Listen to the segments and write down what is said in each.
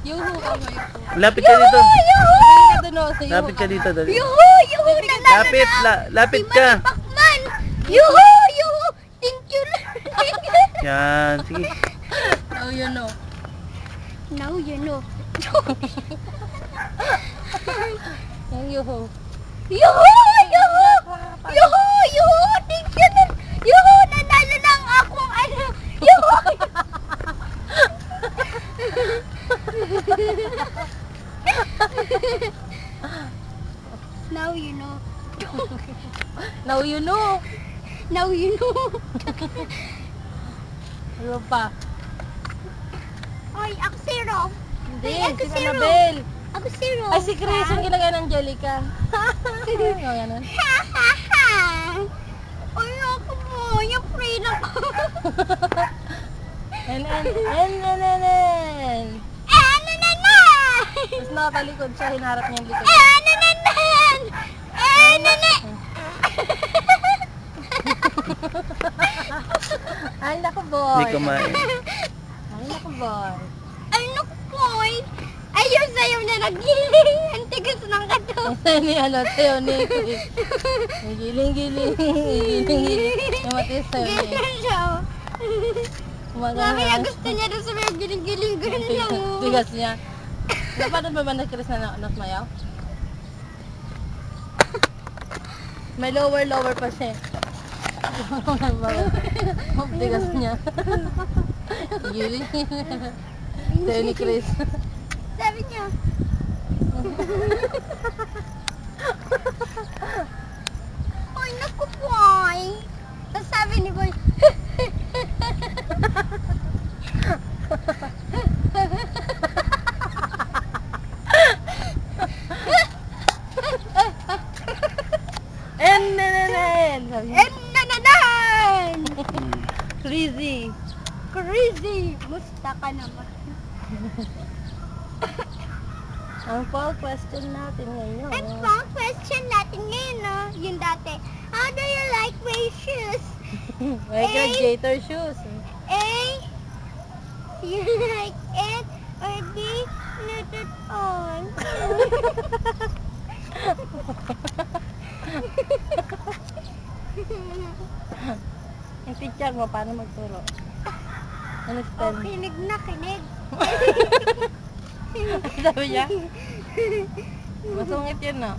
Yuhu ka mo, yuhu. Lapit ka dito. Sabihin ka dun, oh, sa yuhu Lapit ka dito. Dali. Yuhu! Yuhu! Nanalo Lapit. Lapit ka. Pakman! Yuhu! Yuhu! Thank you! Yan. Sige. Now you know. Now you know. Yung yuhu. Yuhu! Yuhu! Yuhu! Yuhu! Thank you! Yuhu! Nanalo ng akong ano! Yuhu! Now you know. Now you know. Now you know. Ano pa? Ay, ako zero. Hindi, Ay, ako si zero. Annabel. Ako zero. Ay, si Chris, yung ginagaya ng Angelica. Yung ganun. Ha ha ha! Ay, ako mo. Yung free na ko. En. Ano na na? Tapos nakatalikod siya, hinarap niya yung likod. Ano na na? Ano na? Ay, naku boy. Hindi kumain. Ay, naku boy. Ano boy? Ayaw sayaw na nagiling. Ang tigas ng kato. Sa'yo ni sa'yo ni Chris. Yung giling-giling. Giling-giling. Yung matiis sa'yo ni. Ganyan siya. Umaga Sabi niya na. gusto niya doon sa mga giling-giling. Ganyan lang. oh. Tigas niya. Paano ba ba na Chris na nasmayaw? May lower pa siya. Tigas niya. Giling. Sa'yo ni Chris. Sabi niya. Ay, naku boy. Tapos sabi ni boy. En. Sabi niya. Nananan! Crazy. Crazy! Musta ka naman? Ang fall question natin ngayon. Ang pang question natin ngayon, no? Yung dati. How do you like my shoes? May graduator shoes. A. You like it? Or B. Not at all? Yung teacher mo, paano magturo? Ano spell? Oh, kinig na kinig. Sabi niya? Masungit yun, no?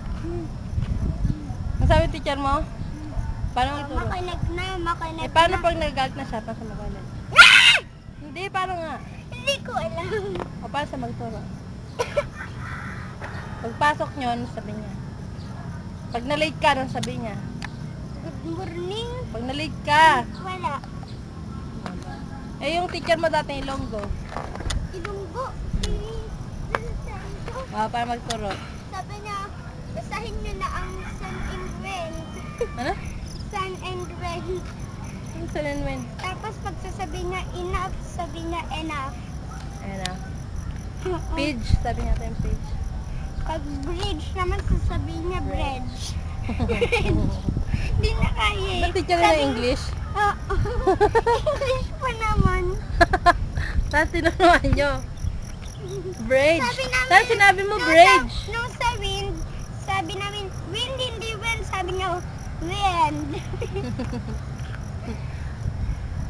Ang sabi teacher mo? Paano magturo? Makinig na, makinig Eh, paano na. pag nagagalit na siya? Paano siya magalit? Ah! Hindi, paano nga? Hindi ko alam. O, paano siya magturo? Pagpasok nyo, ano sabi niya? Pag na-late ka, ano sabi niya? Good morning. Pag na-late ka, Wala. eh yung teacher mo dati, Ilonggo. Ilunggo. Paano magturo? Sabi niya, basahin niyo na ang sun and rain. Ano? Sun and rain. Yung salinwin. Tapos pag sasabi niya enough, sabi niya enough. Ayan na. Page, sabi niya yung page. Pag bridge naman, sasabi niya bridge. Bridge. Hindi na kaya eh. Ba't teacher na English? Oo. English pa naman. Saan tinuruan nyo? Bridge. Sabi namin, Saan sinabi mo nung bridge? Nung sa wind, sabi namin, wind, hindi wind. Sabi niya, wind.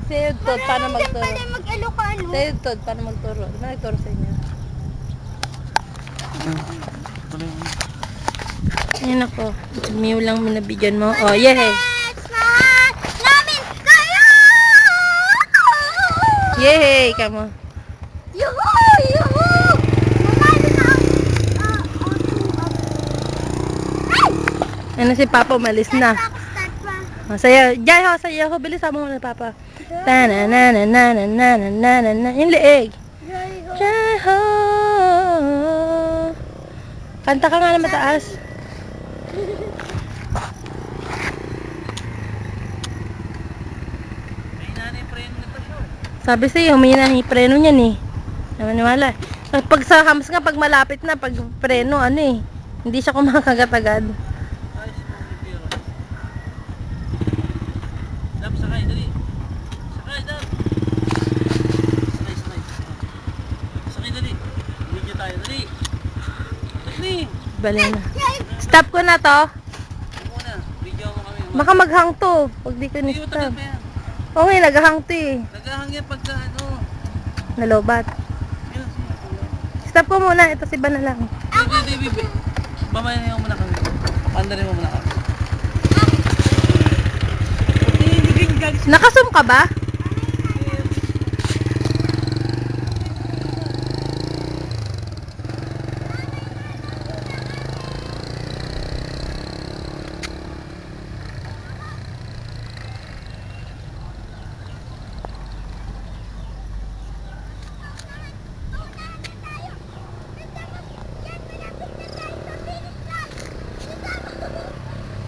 Sa'yo, Todd, paano Marunong din magturo? pala mag-Ilocano. Sa'yo, Todd, paano magturo? Di ba nagturo sa inyo? Ayan ako. Miyo lang minabigyan mo. Oh, yeah. Let's not namin kayo! Yay! Kamo. Yuhu! Yuhu! Mamalo na ang... Ano si Papa, umalis na. Start pa. Masaya. Jai ho, saya ho. Bilis mo na Papa. Ta-na-na-na-na-na-na-na-na. Yung leeg. Jai ho. Kanta ka nga na mataas. Sabi sa'yo, humina na yung preno niyan eh. Namaniwala. Pag sa hams nga, pag malapit na, pag preno, ano eh. Hindi siya kumakagat agad. Dap, sakay, dali. Sakay, Dap. Sakay, Bale na. Stop ko na to. Muna, video mo kami. Baka maghang to. Pag di ko Hindi mo ni-stop. tagal pa yan. Oo nga, naghang to eh. Naghahangyan pagka ano. Nalobat. Yun, Stop ko muna. Ito si Ba na lang. Hindi, bibi. Mamaya mo muna kami. Pandarin mo muna kami. Nakasum ka ba?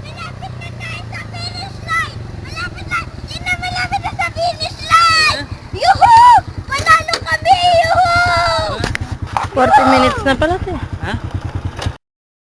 Malapit na tayo sa finish line! Malapit na! Yan na, malapit na sa finish line! Yuhu! Panalo kami! Yuhu! 40 minutes na pala to. Ha?